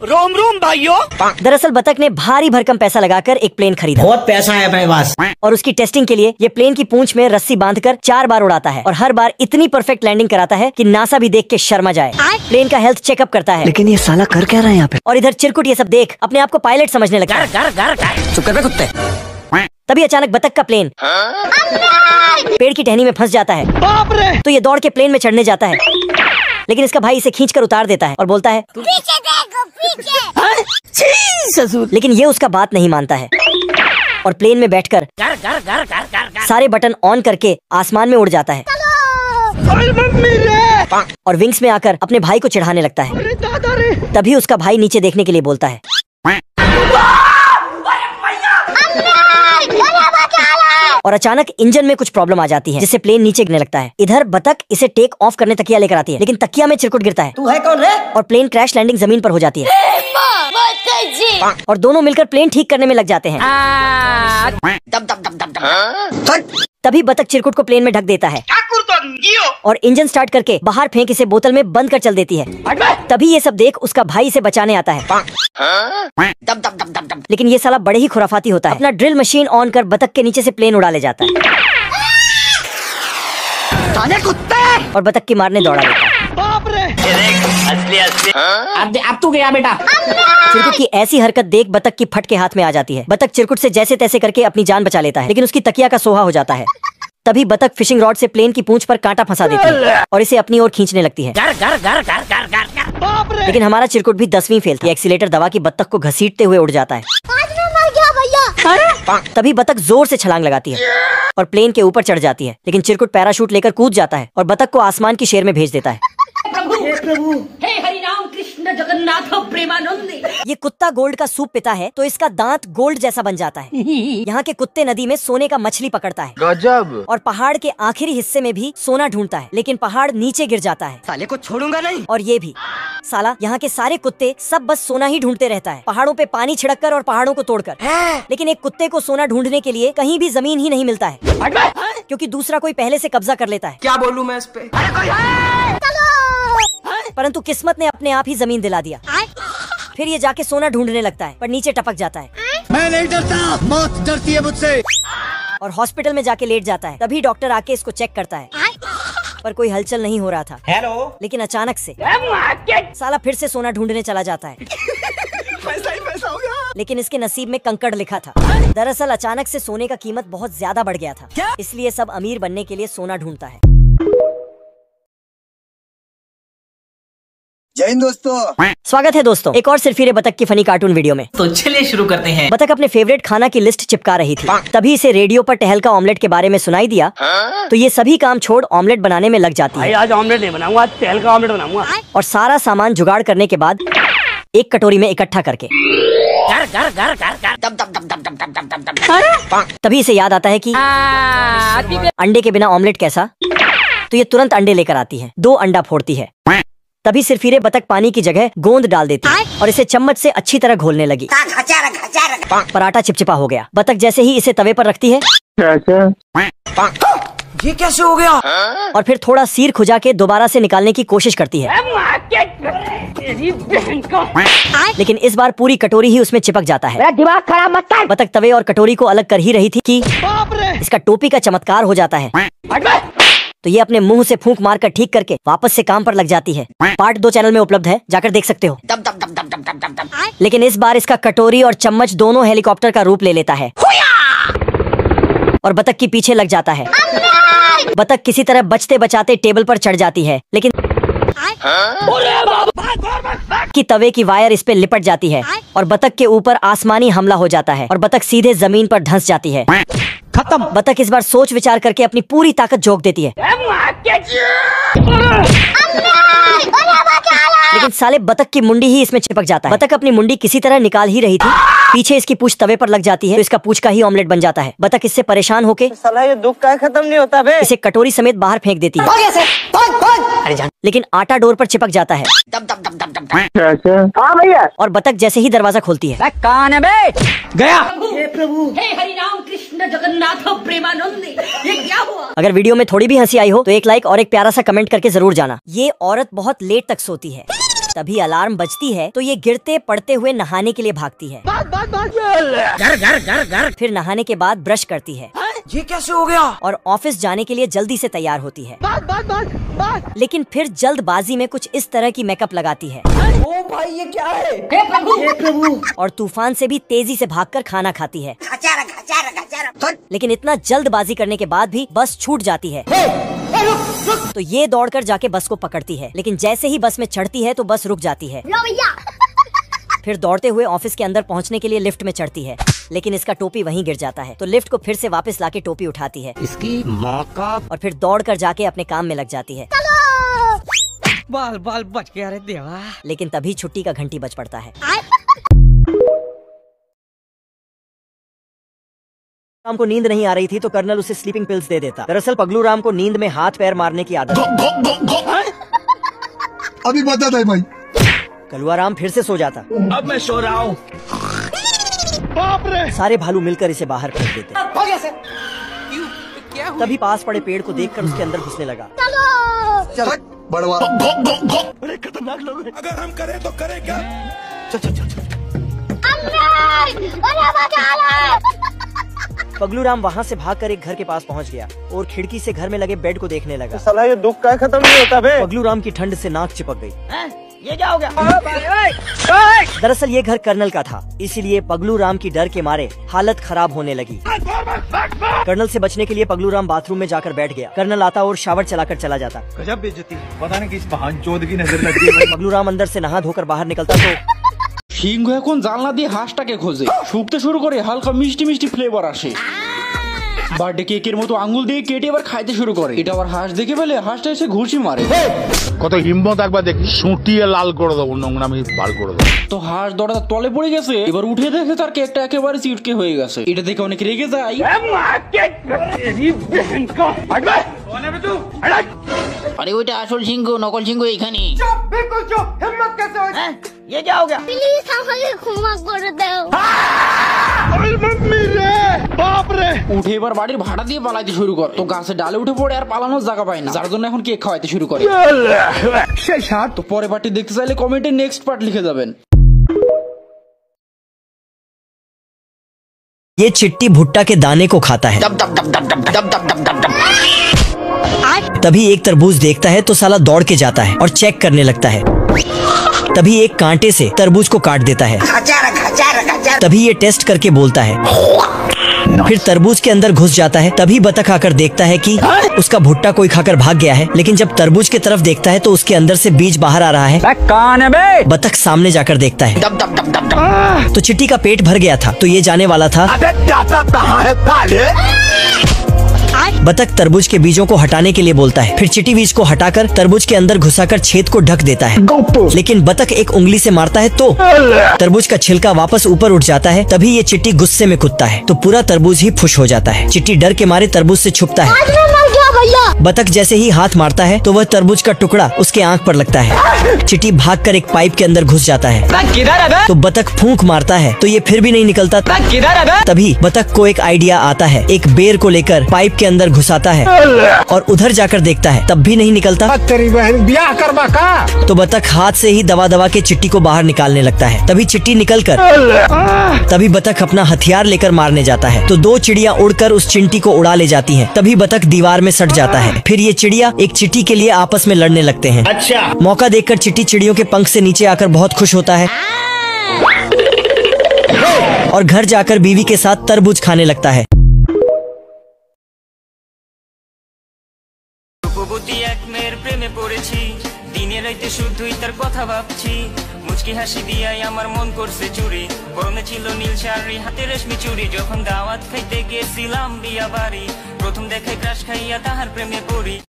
रोम रोम भाइयों। दरअसल बतख ने भारी भरकम पैसा लगाकर एक प्लेन खरीदा। बहुत पैसा है मेरे पास। और उसकी टेस्टिंग के लिए ये प्लेन की पूंछ में रस्सी बांधकर 4 बार उड़ाता है और हर बार इतनी परफेक्ट लैंडिंग कराता है कि नासा भी देख के शर्मा जाए। प्लेन का हेल्थ चेकअप करता है। लेकिन ये साला कर क्या रहा है यहाँ पे? और इधर चिरकुट ये सब देख अपने आप को पायलट समझने लगता है। चुप कर बे कुत्ते। तभी अचानक बतख का प्लेन पेड़ की टहनी में फंस जाता है। बाप रे। तो ये दौड़ के प्लेन में चढ़ने जाता है, लेकिन इसका भाई इसे खींचकर उतार देता है और बोलता है पीछे देखो पीछे। ससुर। लेकिन ये उसका बात नहीं मानता है और प्लेन में बैठकर सारे बटन ऑन करके आसमान में उड़ जाता है और विंग्स में आकर अपने भाई को चिढ़ाने लगता है। अरे दादा रे। तभी उसका भाई नीचे देखने के लिए बोलता है। और अचानक इंजन में कुछ प्रॉब्लम आ जाती है जिससे प्लेन नीचे गिरने लगता है। इधर बतख इसे टेक ऑफ करने तकिया लेकर आती है, लेकिन तकिया में चिरकुट गिरता है। तू है कौन रे? और प्लेन क्रैश लैंडिंग जमीन पर हो जाती है और दोनों मिलकर प्लेन ठीक करने में लग जाते हैं। तभी बतख चिरकुट को प्लेन में ढक देता है और इंजन स्टार्ट करके बाहर फेंक इसे बोतल में बंद कर चल देती है। तभी ये सब देख उसका भाई इसे बचाने आता है। लेकिन ये साला बड़े ही खुराफाती होता है। अपना ड्रिल मशीन ऑन कर बतख के नीचे से प्लेन उड़ा ले जाता है और बतख की मारने दौड़ा देता है। बाप रे। अब तू गया बेटा। चिरकुट की ऐसी हरकत देख बतख की फट के हाथ में आ जाती है। बतख चिरकुट से जैसे तैसे करके अपनी जान बचा लेता है, लेकिन उसकी तकिया का सोहा हो जाता है। तभी बतख फिशिंग रॉड से प्लेन की पूंछ पर कांटा फंसा देती है और इसे अपनी ओर खींचने लगती है। बाप रे। लेकिन हमारा चिरकुट भी 10वीं फेल था। एक्सीलेटर दबा के बतख को घसीटते हुए उड़ जाता है। आज मैं मर गया भैया। तभी बतख जोर से छलांग लगाती है और प्लेन के ऊपर चढ़ जाती है, लेकिन चिरकुट पैराशूट लेकर कूद जाता है और बतख को आसमान की शेर में भेज देता है। प्रभु हे हरि राम कृष्ण जगन्नाथ प्रेमानंद। ये कुत्ता गोल्ड का सूप पीता है तो इसका दांत गोल्ड जैसा बन जाता है। यहाँ के कुत्ते नदी में सोने का मछली पकड़ता है गजब। और पहाड़ के आखिरी हिस्से में भी सोना ढूंढता है, लेकिन पहाड़ नीचे गिर जाता है। साले को छोड़ूंगा नहीं। और ये भी साला यहाँ के सारे कुत्ते सब बस सोना ही ढूंढते रहता है, पहाड़ों पे पानी छिड़क कर और पहाड़ों को तोड़कर। लेकिन एक कुत्ते को सोना ढूंढने के लिए कहीं भी जमीन ही नहीं मिलता है, क्योंकि दूसरा कोई पहले से कब्जा कर लेता है। क्या बोलूं मैं इस पे? परंतु किस्मत ने अपने आप ही जमीन दिला दिया। फिर ये जाके सोना ढूंढने लगता है पर नीचे टपक जाता है। मैं नहीं डरता, मौत डरती है मुझसे। और हॉस्पिटल में जाके लेट जाता है। तभी डॉक्टर आके इसको चेक करता है पर कोई हलचल नहीं हो रहा था। हेलो। लेकिन अचानक से साला फिर से सोना ढूंढने चला जाता है। पैसा ही पैसा हो गया। लेकिन इसके नसीब में कंकड़ लिखा था। दरअसल अचानक से सोने का कीमत बहुत ज्यादा बढ़ गया था, इसलिए सब अमीर बनने के लिए सोना ढूंढता है। जय हिंद दोस्तों। स्वागत है दोस्तों एक और सिरफिरे बतख की फनी कार्टून वीडियो में। तो चलिए शुरू करते हैं। बतख अपने फेवरेट खाना की लिस्ट चिपका रही थी, तभी इसे रेडियो पर टहल का ऑमलेट के बारे में सुनाई दिया। तो ये सभी काम छोड़ ऑमलेट बनाने में लग जाती है। आज ऑमलेट नहीं बनाऊंगा, आज टहल का ऑमलेट बनाऊंगा। और सारा सामान जुगाड़ करने के बाद एक कटोरी में इकट्ठा करके तभी इसे याद आता है कि अंडे के बिना ऑमलेट कैसा। तो ये तुरंत अंडे लेकर आती है, 2 अंडा फोड़ती है। तभी सिरफिरे बतख पानी की जगह गोंद डाल देती है और इसे चम्मच से अच्छी तरह घोलने लगी। पराठा चिपचिपा हो गया। बतख जैसे ही इसे तवे पर रखती है ये कैसे हो गया? और फिर थोड़ा सीर खुजा के दोबारा से निकालने की कोशिश करती है, लेकिन इस बार पूरी कटोरी ही उसमें चिपक जाता है। दिमाग खराब मत कर। बतख तवे और कटोरी को अलग कर ही रही थी कि इसका टोपी का चमत्कार हो जाता है। तो ये अपने मुंह से फूंक मारकर ठीक करके वापस से काम पर लग जाती है। पार्ट 2 चैनल में उपलब्ध है, जाकर देख सकते हो। लेकिन इस बार इसका कटोरी और चम्मच दोनों हेलीकॉप्टर का रूप ले लेता है और बतख के पीछे लग जाता है। बतख किसी तरह बचते बचाते टेबल पर चढ़ जाती है, लेकिन कि तवे की वायर इस पे लिपट जाती है और बतख के ऊपर आसमानी हमला हो जाता है और बतख सीधे जमीन पर धंस जाती है। खत्म। बतख इस बार सोच विचार करके अपनी पूरी ताकत झोंक देती है, लेकिन साले बतख की मुंडी ही इसमें चिपक जाता है। बतख अपनी मुंडी किसी तरह निकाल ही रही थी, पीछे इसकी पूंछ तवे पर लग जाती है तो इसका पूंछ का ही ऑमलेट बन जाता है। बतख इससे परेशान होके साला ये दुख का खत्म नहीं होता बे। इसे कटोरी समेत बाहर फेंक देती है। अरे जान। लेकिन आटा डोर पर चिपक जाता है। हाँ भैया। और बतख जैसे ही दरवाजा खोलती है कौन है बे? गया। हे प्रभु हे हरि राम कृष्ण जगन्नाथ प्रेमानंद। ये क्या हुआ? अगर वीडियो में थोड़ी भी हंसी आई हो तो एक लाइक और एक प्यारा सा कमेंट करके जरूर जाना। ये औरत बहुत लेट तक सोती है। तभी अलार्म बजती है तो ये गिरते पड़ते हुए नहाने के लिए भागती है। घर। फिर नहाने के बाद ब्रश करती है। ये कैसे हो गया? और ऑफिस जाने के लिए जल्दी से तैयार होती है। लेकिन फिर जल्दबाजी में कुछ इस तरह की मेकअप लगाती है। ओ भाई ये क्या है? हे प्रभु और तूफान से भी तेजी से भागकर खाना खाती है। लेकिन इतना जल्दबाजी करने के बाद भी बस छूट जाती है। तो ये दौड़कर जाके बस को पकड़ती है, लेकिन जैसे ही बस में चढ़ती है तो बस रुक जाती है। लो भैया। फिर दौड़ते हुए ऑफिस के अंदर पहुंचने के लिए लिफ्ट में चढ़ती है, लेकिन इसका टोपी वहीं गिर जाता है। तो लिफ्ट को फिर से वापस लाके टोपी उठाती है इसकी माँ का। और फिर दौड़कर जाके अपने काम में लग जाती है। बाल बाल बच गया रे देवा। लेकिन तभी छुट्टी का घंटी बज पड़ता है। राम को नींद नहीं आ रही थी तो कर्नल उसे स्लीपिंग पिल्स दे देता। दरअसल पगलू राम को नींद में हाथ पैर मारने की आदत है। अभी बता दे भाई। कलुआ राम फिर से सो जाता। अब मैं सो रहा हूँ। बाप रे। सारे भालू मिलकर इसे बाहर फेंक देते। हो गया सर। क्या हुआ? तभी पास पड़े पेड़ को देखकर उसके अंदर घुसने लगा। चल बड़वा। बड़े खतरनाक लोग हैं। अगर हम करें तो करें क्या? चल। पगलू राम वहाँ से भागकर एक घर के पास पहुँच गया और खिड़की से घर में लगे बेड को देखने लगा। साला ये दुख का खत्म नहीं होता बे। पगलू राम की ठंड से नाक चिपक गई। ये क्या हो गया? दरअसल ये घर कर्नल का था, इसीलिए पगलू राम की डर के मारे हालत खराब होने लगी। कर्नल से बचने के लिए पगलू राम बाथरूम में जाकर बैठ गया। कर्नल आता और शावर चलाकर चला जाता। गजब बेइज्जती। पता नहीं किस बहान चोद की नजर लग गई। पगलू राम अंदर से नहा धोकर बाहर निकलता तो সিংহ এখন জানলা দিয়ে হাঁসটাকে খোঁজে, শুকতে শুরু করে হালকা মিষ্টি মিষ্টি ফ্লেভার আসে। বার্থডে কেকের মতো আঙ্গুল দিয়ে কেটে আবার খাইতে শুরু করে। এটা আবার হাঁস দেখে ফেলে হাঁসটা এসে ঘুষি মারে। কত হিম্মত একবার দেখি সুটিয়ে লাল করে দেবো, নোংরামি বার করে দেবো। তো হাঁস দড়া তলে পড়ে গেছে, এবার উঠে দেখে তার কেকটা একেবারে চিটকে হয়ে গেছে। এটা দেখে অনেক রেগে যায়। আরে ওইটা আসল সিংহ, নকল সিংহ এখানে। बिल्कुल चुप। हिम्मत कैसे हो? ये क्या हो गया? प्लीज আমাকে ক্ষমা করে দাও। বাপ রে। উঠে এবার বাড়ির ভাড়া দিয়ে পালাইতে শুরু করে। তো গাছে ডালে উঠে পড়ে আর পালানোর জায়গা পায় না, যার জন্য এখন কেক খাওয়াইতে শুরু করে। সেই সাত। তো পরে পার্টি দেখতে চাইলে কমেন্টে নেক্সট পার্ট লিখে যাবেন। ये चिट्टी भुट्टा के दाने को खाता है। तभी एक तरबूज देखता है तो साला दौड़ के जाता है और चेक करने लगता है। तभी एक कांटे से तरबूज को काट देता है। तभी ये टेस्ट करके बोलता है। फिर तरबूज के अंदर घुस जाता है। तभी बतख आकर देखता है कि उसका भुट्टा कोई खाकर भाग गया है, लेकिन जब तरबूज की तरफ देखता है तो उसके अंदर से बीज बाहर आ रहा है। कौन है बे? बतख सामने जाकर देखता है तो चिट्टी का पेट भर गया था, तो ये जाने वाला था। बतख तरबूज के बीजों को हटाने के लिए बोलता है। फिर चिट्टी बीज को हटाकर तरबूज के अंदर घुसाकर छेद को ढक देता है, लेकिन बतख एक उंगली से मारता है तो तरबूज का छिलका वापस ऊपर उठ जाता है। तभी ये चिट्टी गुस्से में कूदता है तो पूरा तरबूज ही फुश हो जाता है। चिट्टी डर के मारे तरबूज से छुपता है। बतख जैसे ही हाथ मारता है तो वह तरबूज का टुकड़ा उसके आंख पर लगता है। चिट्टी भागकर एक पाइप के अंदर घुस जाता है। किधर है बे? तो बतख फूंक मारता है तो ये फिर भी नहीं निकलता। किधर है बे? तभी बतख को एक आइडिया आता है। एक बेर को लेकर पाइप के अंदर घुसाता है और उधर जाकर देखता है, तब भी नहीं निकलता। तेरी बहन ब्याह करवा का। तो बतख हाथ से ही दबा दबा के चिट्टी को बाहर निकालने लगता है। तभी चिट्टी निकलकर तभी बतख अपना हथियार लेकर मारने जाता है तो दो चिड़िया उड़कर उस चिंटी को उड़ा ले जाती हैं। तभी बतख दीवार में सट जाता है। फिर ये चिड़िया एक चींटी के लिए आपस में लड़ने लगते हैं। अच्छा। मौका देखकर चिट्टी चिड़ियों के पंख से नीचे आकर बहुत खुश होता है और घर जाकर बीवी के साथ तरबूज खाने लगता है। বুদ্ধি এক মেয়ের প্রেমে পড়েছি, দিনে রাইতে শুধুই তার কথা ভাবছি। মুচকি হাসি দিয়াই আমার মন করছে চুরি, পরনে ছিল নীল শাড়ি হাতে রেশমি চুড়ি। যখন দাওয়াত খাইতে গেছিলাম বিয়া বাড়ি, প্রথম দেখায় ক্রাশ খাইয়া তাহার প্রেমে পড়ি।